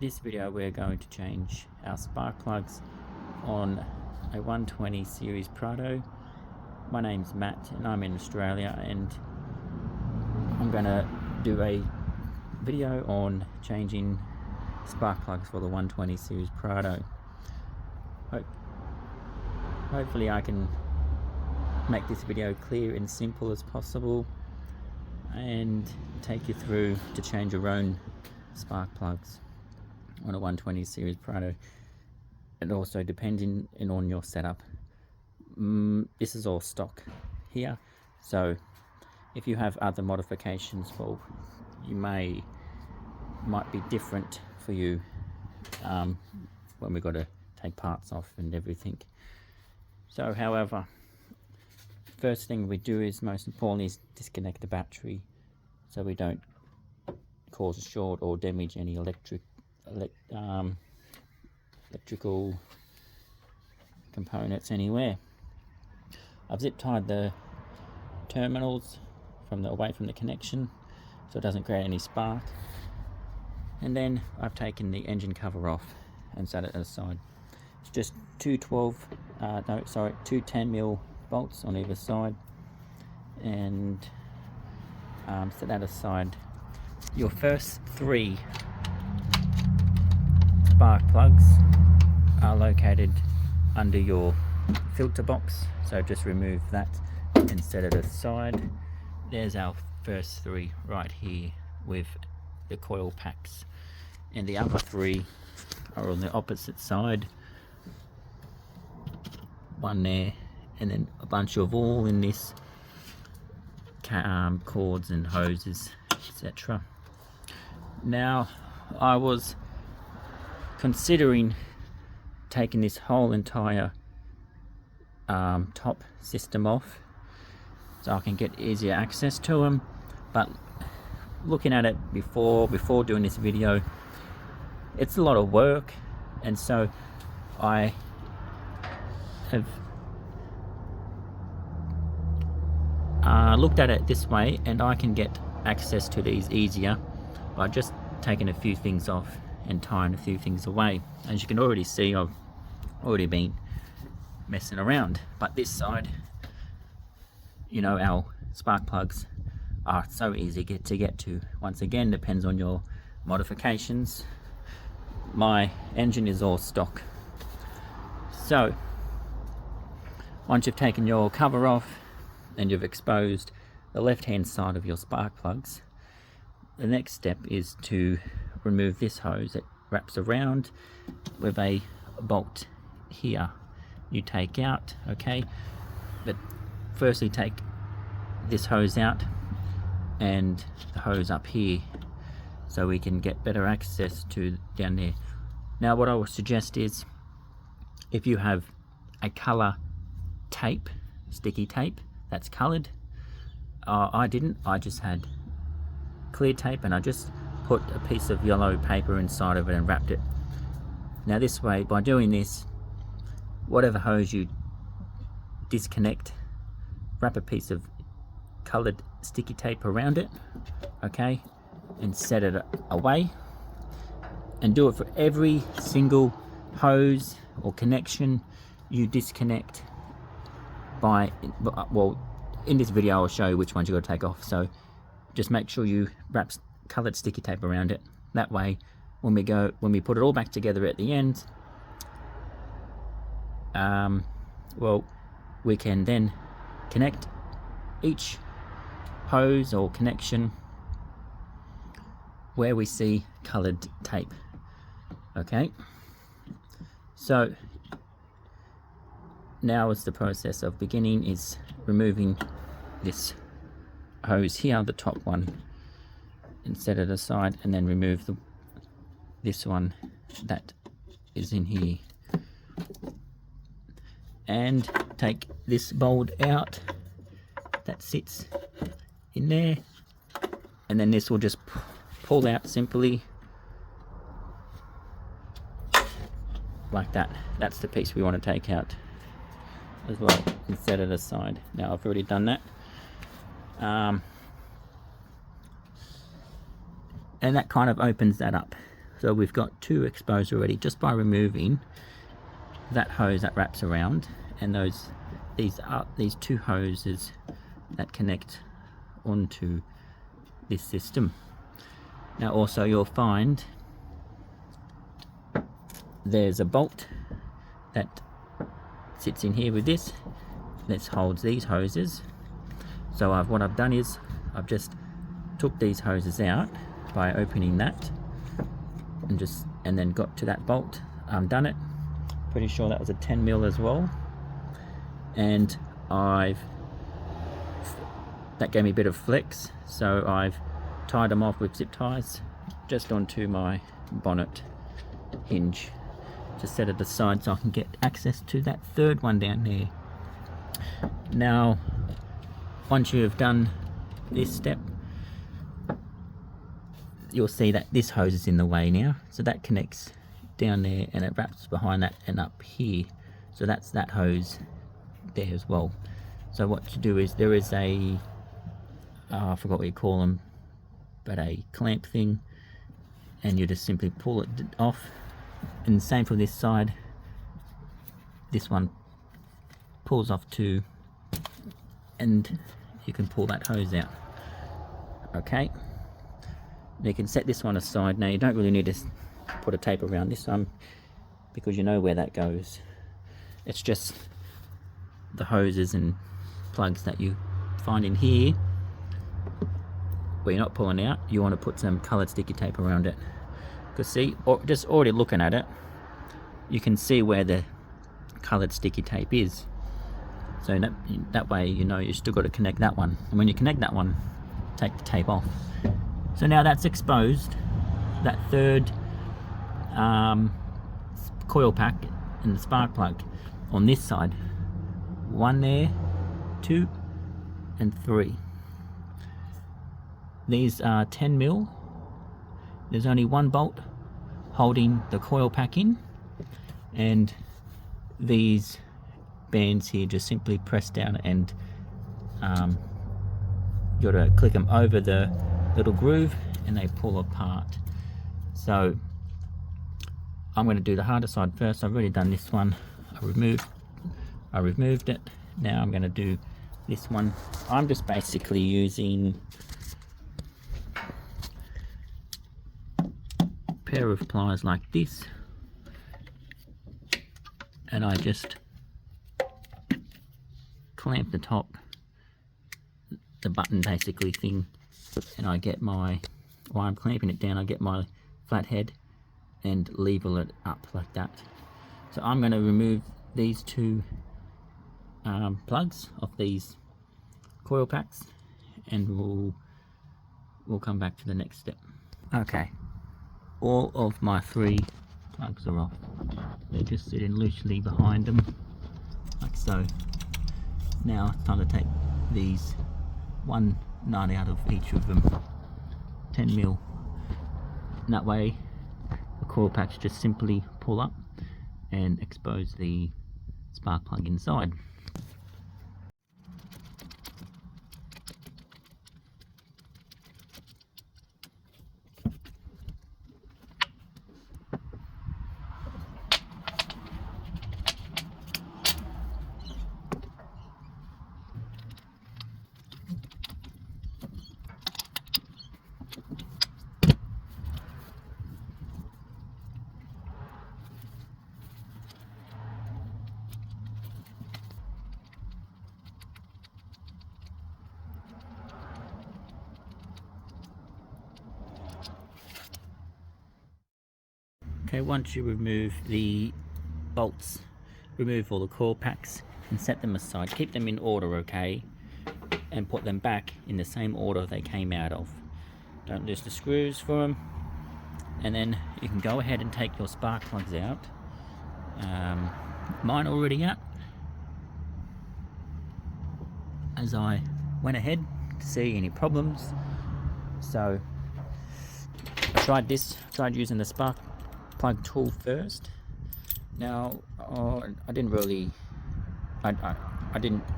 This video we're going to change our spark plugs on a 120 series Prado. My name's Matt and I'm in Australia, and I'm going to do a video on changing spark plugs for the 120 series Prado. Hopefully I can make this video clear and simple as possible and take you through to change your own spark plugs on a 120 series Prado, and also depending on your setup. This is all stock here, so if you have other modifications, well, you might be different for you when we got to take parts off and everything. So however, first thing we do is, most importantly, is disconnect the battery so we don't cause a short or damage any electrical components anywhere. I've zip tied the terminals away from the connection so it doesn't create any spark, and then I've taken the engine cover off and set it aside. It's just two 10mm bolts on either side, and set that aside. Your first three spark plugs are located under your filter box, so just remove that and set it aside. There's our first three right here with the coil packs, and the other three are on the opposite side. One there, and then a bunch of all in this cords and hoses, etc. Now, I was considering taking this whole entire top system off so I can get easier access to them, but looking at it before doing this video, it's a lot of work, and so I have looked at it this way, and I can get access to these easier by just taking a few things off and tying a few things away. As you can already see, I've already been messing around, but this side, you know, our spark plugs are so easy to get to. Once again, depends on your modifications. My engine is all stock. So once you've taken your cover off and you've exposed the left hand side of your spark plugs, the next step is to remove this hose that wraps around with a bolt here you take out. Okay, but firstly take this hose out and the hose up here so we can get better access to down there. Now what I would suggest is, if you have a color tape, sticky tape that's colored, I didn't, I just had clear tape, and I just put a piece of yellow paper inside of it and wrapped it. Now this way, by doing this, whatever hose you disconnect, wrap a piece of colored sticky tape around it, okay, and set it away, and do it for every single hose or connection you disconnect. Well, in this video I'll show you which ones you got to take off, so just make sure you wrap colored sticky tape around it. That way when we put it all back together at the end, well, we can then connect each hose or connection where we see colored tape. Okay, so now is the process of beginning, is removing this hose here, the top one, and set it aside, and then remove this one that is in here, and take this bolt out that sits in there, and then this will just pull out simply like that. That's the piece we want to take out as well, and set it aside. Now I've already done that, and that kind of opens that up. So we've got 2 exposed already just by removing that hose that wraps around, and these 2 hoses that connect onto this system. Now also you'll find there's a bolt that sits in here with this that holds these hoses. So what I've done is I've just took these hoses out by opening that and then got to that bolt, undone it. Pretty sure that was a 10mm as well, and that gave me a bit of flex, so I've tied them off with zip ties just onto my bonnet hinge. Just set it aside so I can get access to that 3rd one down there. Now once you have done this step, you'll see that this hose is in the way now, so that connects down there and it wraps behind that and up here, so that's that hose there as well. So what you do is there is a I forgot what you call them, but a clamp thing, and you just simply pull it off. And same for this side, this one pulls off too, and you can pull that hose out. Okay, you can set this one aside. Now you don't really need to put a tape around this one because you know where that goes. It's just the hoses and plugs that you find in here where you're not pulling out. You want to put some coloured sticky tape around it, because see, just already looking at it, you can see where the coloured sticky tape is. So that way you know you still got to connect that one, and when you connect that one, take the tape off. So now that's exposed, that 3rd coil pack and the spark plug on this side. 1 there, 2 and 3. These are 10mm. There's only 1 bolt holding the coil pack in, and these bands here just simply press down and you got to click them over the little groove and they pull apart. So I'm going to do the harder side first. I've already done this one. I removed it. Now I'm going to do this one. I'm just basically using a pair of pliers like this, and I just clamp the top, the button basically thing, and I get while I'm clamping it down, I get my flat head and level it up like that. So I'm going to remove these 2 plugs off these coil packs, and we'll come back to the next step. Okay, all of my 3 plugs are off. They're just sitting loosely behind them like so. Now it's time to take these 1 nut out of each of them, 10mm, and that way the coil packs just simply pull up and expose the spark plug inside. Okay, once you remove the bolts, remove all the coil packs and set them aside. Keep them in order, okay? And put them back in the same order they came out of. Don't lose the screws for them. And then you can go ahead and take your spark plugs out. Mine already out, as I went ahead to see any problems. So I tried using the spark plug tool first. Now I didn't really, I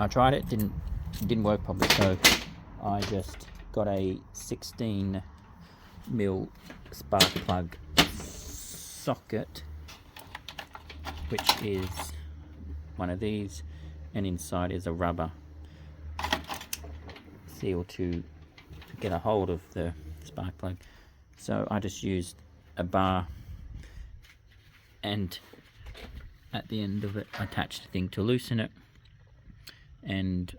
tried it, didn't work properly, so I just got a 16mm spark plug socket, which is one of these, and inside is a rubber seal to get a hold of the spark plug. So I just used a bar, and at the end of it I attached a thing to loosen it, and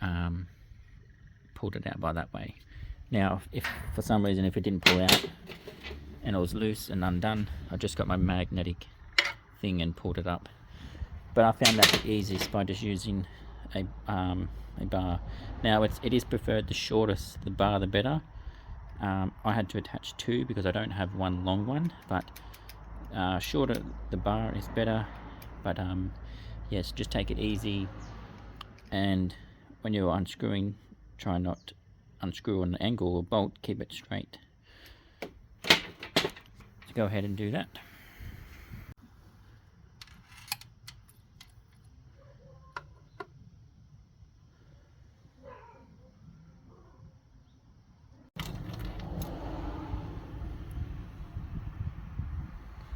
pulled it out by that way. Now if for some reason if it didn't pull out and it was loose and undone, I just got my magnetic thing and pulled it up. But I found that the easiest by just using a bar. Now it is preferred the shortest the bar the better. I had to attach two because I don't have one long one, but shorter the bar is better. But yes, just take it easy, and when you're unscrewing, try not to unscrew an angle or bolt, keep it straight. So go ahead and do that.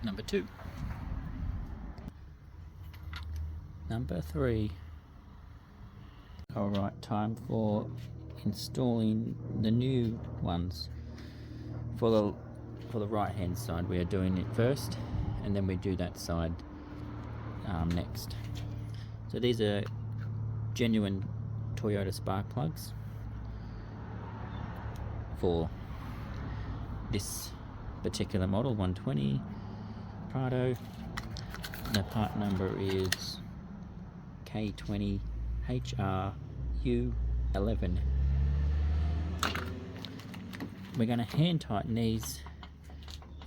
Number 2. Number 3. Alright, time for installing the new ones. For the right hand side we are doing it first, and then we do that side next. So these are genuine Toyota spark plugs for this particular model, 120 Prado. The part number is K20HRU11. We're going to hand tighten these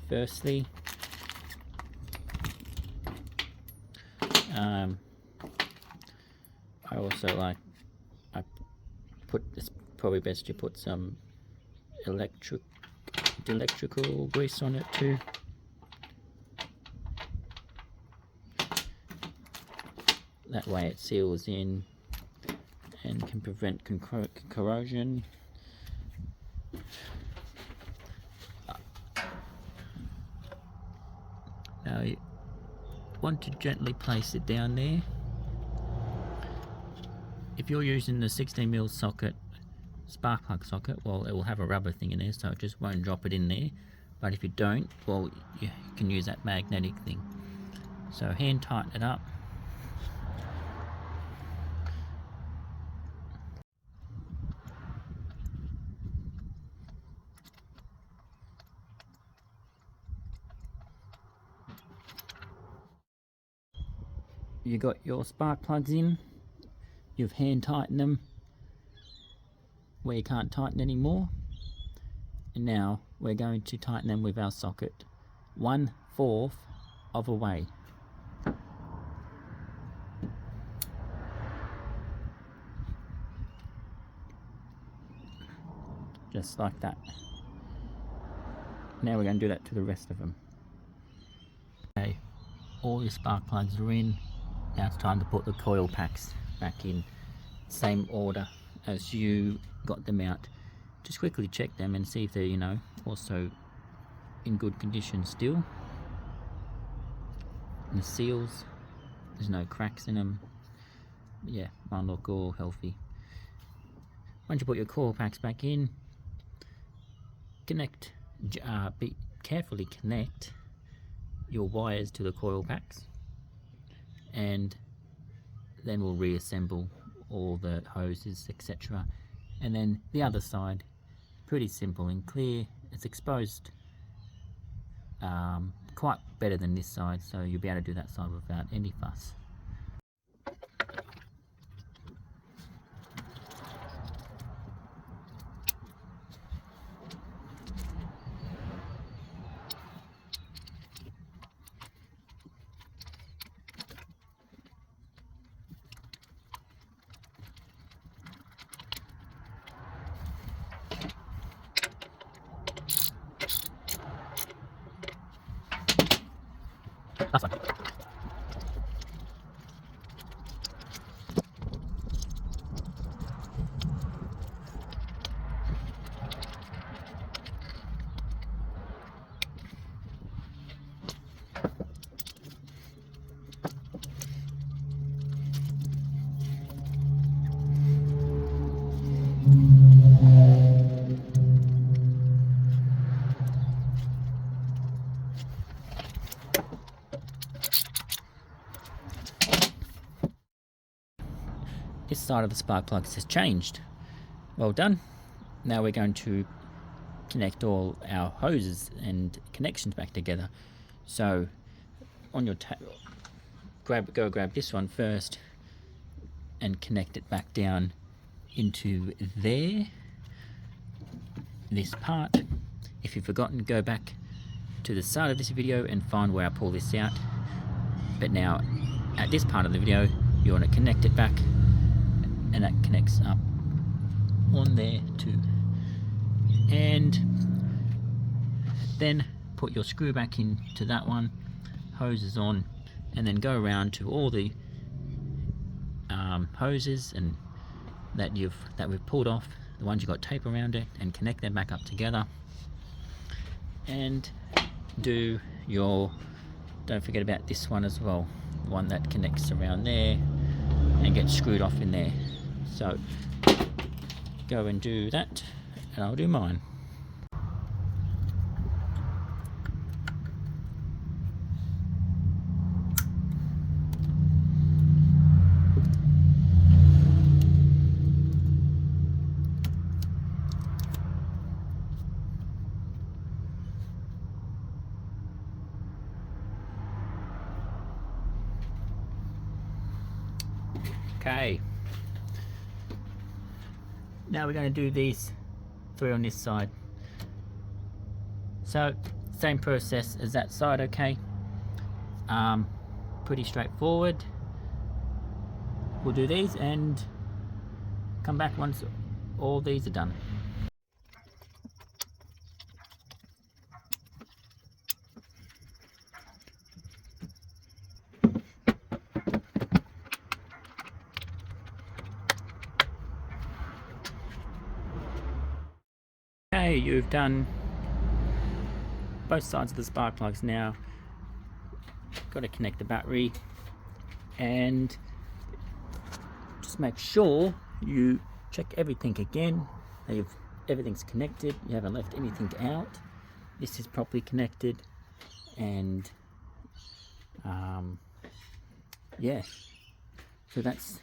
firstly. I also it's probably best you put some electrical grease on it too. That way it seals in and can prevent corrosion. Now you want to gently place it down there. If you're using the 16mm socket, spark plug socket, well, it will have a rubber thing in there, so it just won't drop it in there. But if you don't, well, you can use that magnetic thing. So hand tighten it up. You got your spark plugs in, you've hand tightened them where you can't tighten anymore, and now we're going to tighten them with our socket 1/4 of a way. Just like that. Now we're going to do that to the rest of them. Okay, all your spark plugs are in. Now it's time to put the coil packs back in, same order as you got them out. Just quickly check them and see if they're, also in good condition still. And the seals, there's no cracks in them. Yeah, mine look all healthy. Once you put your coil packs back in, carefully connect your wires to the coil packs, and then we'll reassemble all the hoses, etc. And then the other side, pretty simple and clear. It's exposed quite better than this side, so you'll be able to do that side without any fuss. That's fine. this side of the spark plugs has changed. Well done. Now we're going to connect all our hoses and connections back together. So on your grab this one first and connect it back down into there, this part. If you've forgotten, go back to the start of this video and find where I pull this out. But now at this part of the video you want to connect it back, and that connects up on there too. And then put your screw back into that one, hoses on, and then go around to all the hoses and that we've pulled off, the ones you got tape around it, and connect them back up together. And do your, don't forget about this one as well, the one that connects around there and gets screwed off in there. So go and do that, and I'll do mine. Okay, now we're going to do these three on this side. So same process as that side, okay? Pretty straightforward. We'll do these and come back once all these are done. Okay, you've done both sides of the spark plugs. Now got to connect the battery, and just make sure you check everything again, that everything's connected, you haven't left anything out, this is properly connected, and yeah, so that's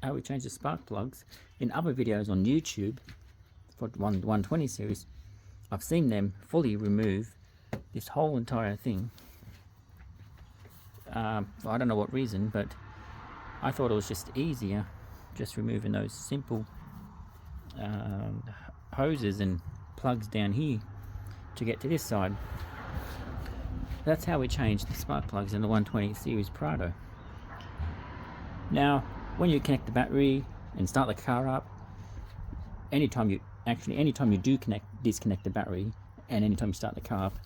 how we change the spark plugs. In other videos on YouTube for 120 series, I've seen them fully remove this whole entire thing. I don't know what reason, but I thought it was just easier just removing those simple hoses and plugs down here to get to this side. That's how we changed the spark plugs in the 120 series Prado. Now when you connect the battery and start the car up, anytime you do disconnect the battery, and anytime you start the car up,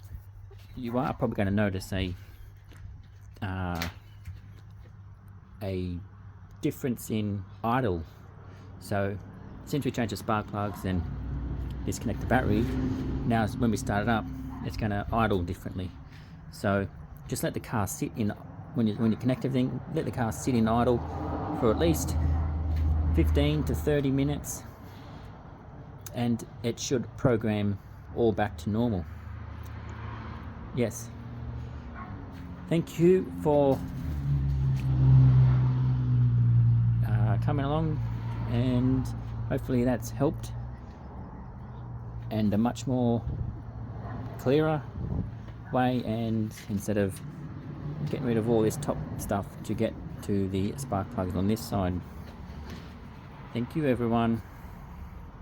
you are probably going to notice a difference in idle. So since we changed the spark plugs and disconnect the battery, now when we start it up, it's going to idle differently. So just let the car sit in, when you connect everything, let the car sit in idle for at least 15 to 30 minutes, and it should program all back to normal. Yes. Thank you for coming along, and hopefully that's helped, and a much more clearer way, and instead of getting rid of all this top stuff to get to the spark plugs on this side. Thank you everyone.